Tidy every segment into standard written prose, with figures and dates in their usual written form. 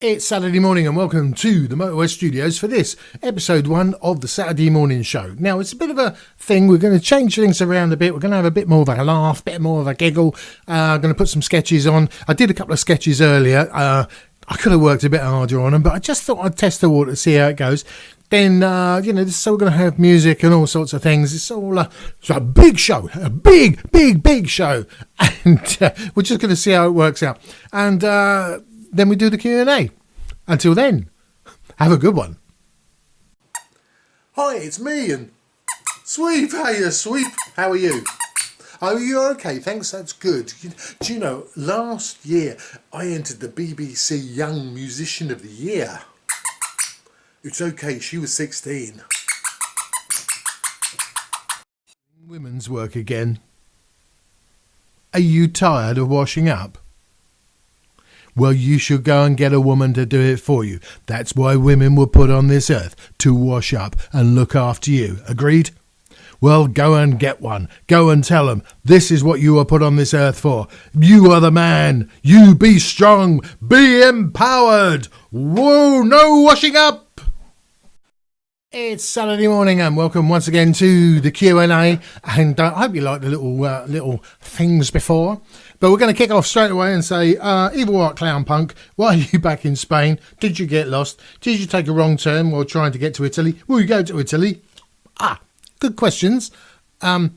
It's Saturday morning and welcome to the Motor West Studios for this episode 1 of the Saturday morning show. Now, it's a bit of a thing. We're going to change things around a bit. We're going to have a bit more of a laugh, a bit more of a giggle. I'm going to put some sketches on. I did a couple of sketches earlier. I could have worked a bit harder on them, but I just thought I'd test the water to see how it goes. Then, so we're going to have music and all sorts of things. It's all it's a big show, a big show. And we're just going to see how it works out. And then we do the Q&A. Until then, have a good one. Hi, it's me and Sweep. Hey, Sweep. How are you? Oh, you're okay, thanks, that's good. Do you know, last year I entered the BBC Young Musician of the Year. It's okay, she was 16. Women's work again. Are you tired of washing up? Well, you should go and get a woman to do it for you. That's why women were put on this earth, to wash up and look after you. Agreed? Well, go and get one. Go and tell them this is what you were put on this earth for. You are the man. You be strong. Be empowered. Whoa, no washing up. It's Saturday morning and welcome once again to the Q&A, and I hope you liked the little things before. But we're going to kick off straight away and say, Evil Art Clown Punk, why are you back in Spain? Did you get lost? Did you take a wrong turn while trying to get to Italy? Will you go to Italy? Good questions. No,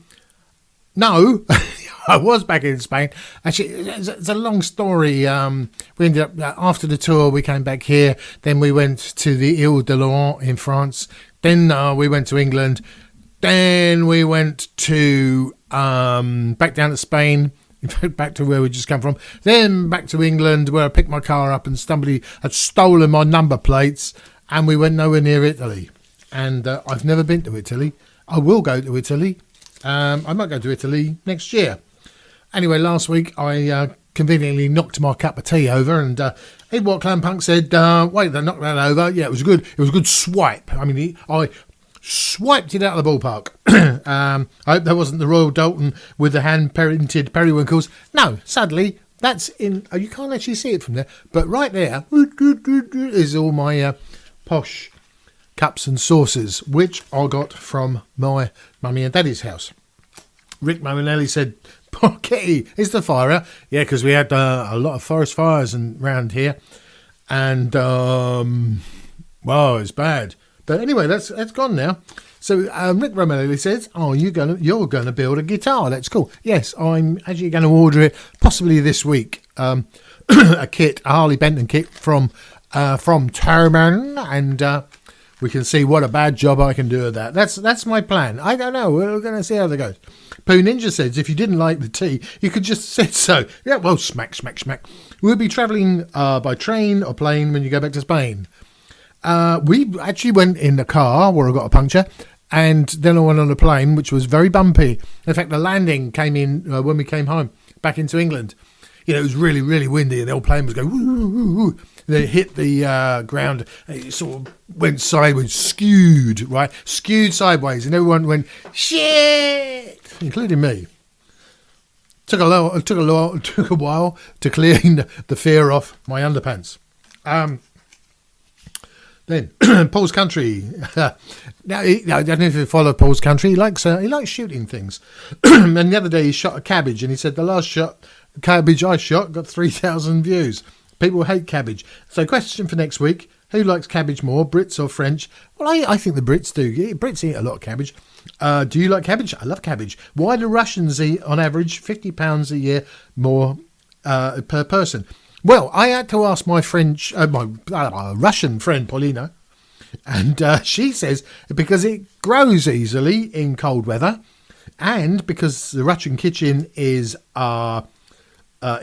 I was back in Spain. Actually, it's a long story. We ended up, after the tour, we came back here. Then we went to the Ile de Laurent in France. Then we went to England. Then we went to back down to Spain. In fact, back to where we just come from. Then back to England, where I picked my car up and somebody had stolen my number plates. And we went nowhere near Italy. And I've never been to Italy. I will go to Italy. I might go to Italy next year. Anyway, last week I conveniently knocked my cup of tea over, and Edward Clown Punk said, wait, they knocked that over. Yeah, it was good. It was a good swipe. I mean, I swiped it out of the ballpark. I hope that wasn't the Royal Dalton with the hand-painted periwinkles. No, sadly, that's in... you can't actually see it from there, but right there is all my posh cups and saucers, which I got from my mummy and daddy's house. Rick Marinelli said, "Poor Kitty, is the fire?" Yeah, because we had a lot of forest fires around here, and well, it's bad. But anyway, that's gone now. So Rick Marinelli says, "Oh, you're gonna build a guitar? That's cool." Yes, I'm actually going to order it possibly this week. A Harley Benton kit from Terman, and we can see what a bad job I can do with that. That's my plan. I don't know. We're going to see how that goes. Pooh Ninja says, if you didn't like the tea, you could just said so. Yeah, well, smack. We'll be travelling by train or plane when you go back to Spain. We actually went in the car where I got a puncture, and then I went on a plane, which was very bumpy. In fact, the landing came in when we came home, back into England. You know, it was really, really windy, and the old plane was going, woo, woo, woo, woo. Then it hit the ground, and it sort of went sideways, skewed sideways, and everyone went, shit, including me. Took a while to clean the fear off my underpants. Then Paul's Country. Now, I don't know if you follow Paul's Country. He likes shooting things. And the other day he shot a cabbage, and he said the last cabbage I shot got 3,000 views. People hate cabbage. So question for next week: who likes cabbage more, Brits or French? Well, I think the Brits do. Brits eat a lot of cabbage. Do you like cabbage? I love cabbage. Why do Russians eat on average £50 a year more per person? Well, I had to ask my Russian friend Paulina, and she says because it grows easily in cold weather, and because the Russian kitchen is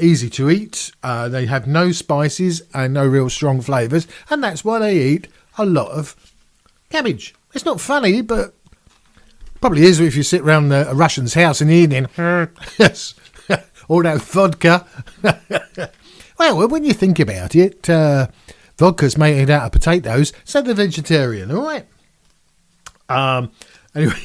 easy to eat. They have no spices and no real strong flavours, and that's why they eat a lot of cabbage. It's not funny, but probably is if you sit round a Russian's house in the evening. Yes, all that vodka. Well, when you think about it, vodka's made out of potatoes, so they're vegetarian, all right? Anyway,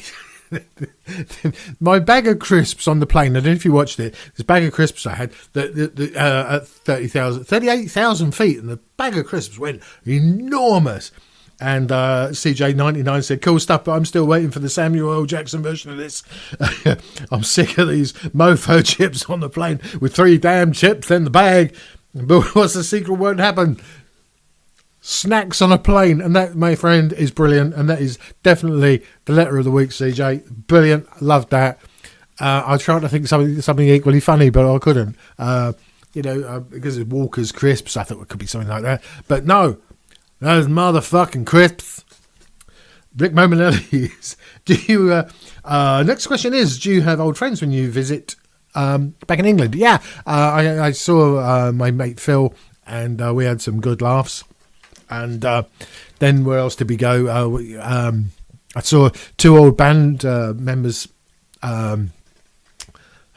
My bag of crisps on the plane, I don't know if you watched it, this bag of crisps I had at 38,000 feet, and the bag of crisps went enormous. And CJ99 said, cool stuff, but I'm still waiting for the Samuel L. Jackson version of this. I'm sick of these mofo chips on the plane with 3 damn chips in the bag. But what's the secret won't happen? Snacks on a plane. And that, my friend, is brilliant. And that is definitely the letter of the week, CJ. Brilliant. Loved that. I tried to think something equally funny, but I couldn't. Because it's Walker's Crisps, I thought it could be something like that. But no. Those motherfucking crisps. Rick Mominelli. Next question is, do you have old friends when you visit back in England? Yeah. I saw my mate Phil, and we had some good laughs. And then where else did we go? I saw 2 old band members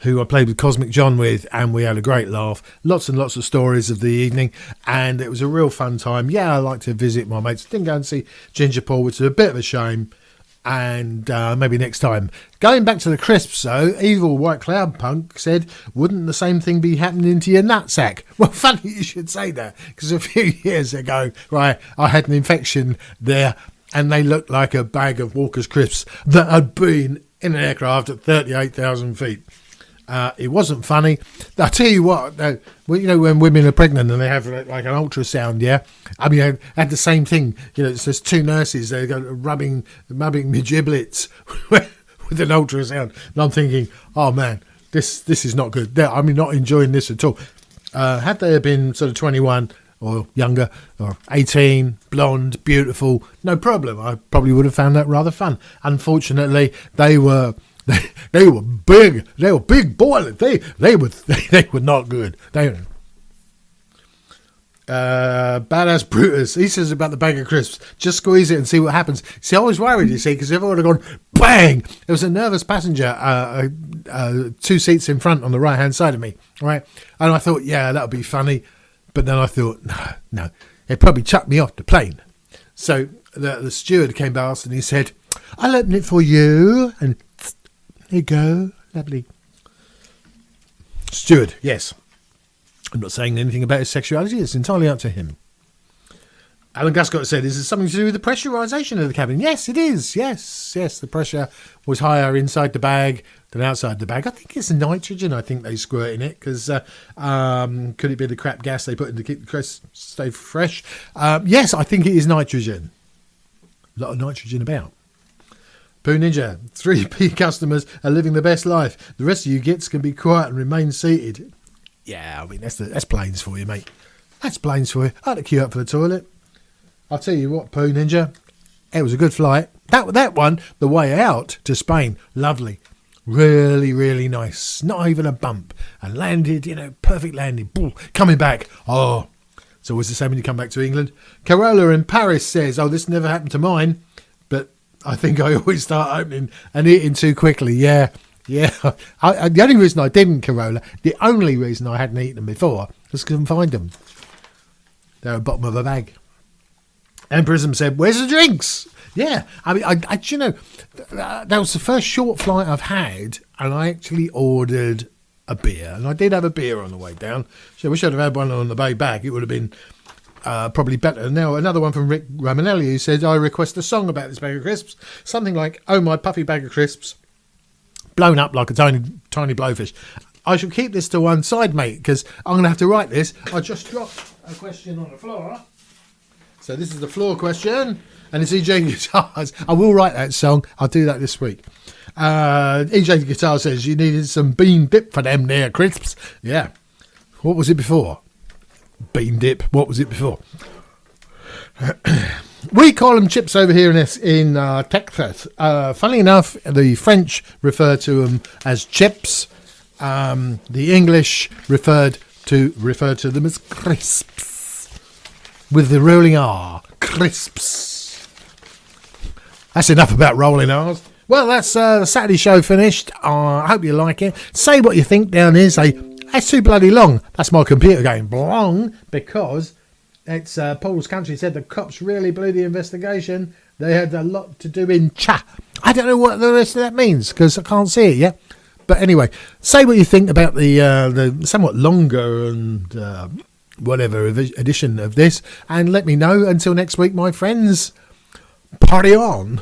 who I played with Cosmic John with, and we had a great laugh. Lots and lots of stories of the evening, and it was a real fun time. Yeah, I like to visit my mates. Didn't go and see Ginger Paul, which is a bit of a shame, and maybe next time. Going back to the crisps, though, Evil White Cloud Punk said, wouldn't the same thing be happening to your nutsack? Well, funny you should say that, because a few years ago, right, I had an infection there, and they looked like a bag of Walker's Crisps that had been in an aircraft at 38,000 feet. It wasn't funny. I'll tell you what, when women are pregnant and they have like an ultrasound, yeah? I mean, I had the same thing. It's just 2 nurses, they go rubbing my giblets with an ultrasound. And I'm thinking, oh man, this is not good. I'm not enjoying this at all. Had they been sort of 21 or younger, or 18, blonde, beautiful, no problem. I probably would have found that rather fun. Unfortunately, they were big. They were big boilers. They were not good. Badass Brutus. He says about the bag of crisps, just squeeze it and see what happens. See, I was worried, you see, because everyone had gone bang. There was a nervous passenger, 2 seats in front on the right hand side of me, right? And I thought, yeah, that would be funny. But then I thought, no, it'd probably chuck me off the plane. So the steward came past and he said, I'll open it for you. And there you go. Lovely. Steward, yes. I'm not saying anything about his sexuality. It's entirely up to him. Alan Guscott said, is it something to do with the pressurisation of the cabin? Yes, it is. Yes. The pressure was higher inside the bag than outside the bag. I think it's nitrogen, I think they squirt in it, because could it be the crap gas they put in to keep the crisps stay fresh? Yes, I think it is nitrogen. A lot of nitrogen about. Pooh Ninja, 3P customers are living the best life. The rest of you gits can be quiet and remain seated. Yeah, I mean, that's planes for you, mate. That's planes for you. I had to queue up for the toilet. I'll tell you what, Pooh Ninja, it was a good flight. That one, the way out to Spain, lovely. Really, really nice. Not even a bump. And landed, perfect landing. Boom, coming back. Oh, it's always the same when you come back to England. Carola in Paris says, this never happened to mine, but I think I always start opening and eating too quickly. Yeah. The only reason I didn't, Carola, the only reason I hadn't eaten them before was because I couldn't find them. They're at the bottom of a bag. And Prism said, where's the drinks? Yeah, I mean, that was the first short flight I've had, and I actually ordered a beer. And I did have a beer on the way down. So I wish I'd have had one on the way back. It would have been probably better. Now, another one from Rick Raminelli, who said, I request a song about this bag of crisps. Something like, oh, my puffy bag of crisps, blown up like a tiny, tiny blowfish. I shall keep this to one side, mate, because I'm going to have to write this. I just dropped a question on the floor. So this is the floor question, and it's EJ Guitars. I will write that song. I'll do that this week. EJ Guitar says, you needed some bean dip for them there crisps. Yeah. What was it before? Bean dip. What was it before? We call them chips over here in Texas. Funnily enough, the French refer to them as chips. The English referred to them as crisps. With the rolling R. Crisps. That's enough about rolling R's. Well, that's the Saturday show finished. I hope you like it. Say what you think down here. Say, that's too bloody long. That's my computer going long because it's Paul's Country said the cops really blew the investigation. They had a lot to do in cha. I don't know what the rest of that means because I can't see it yet. But anyway, say what you think about the somewhat longer and whatever edition of this, and let me know. Until next week, my friends, party on.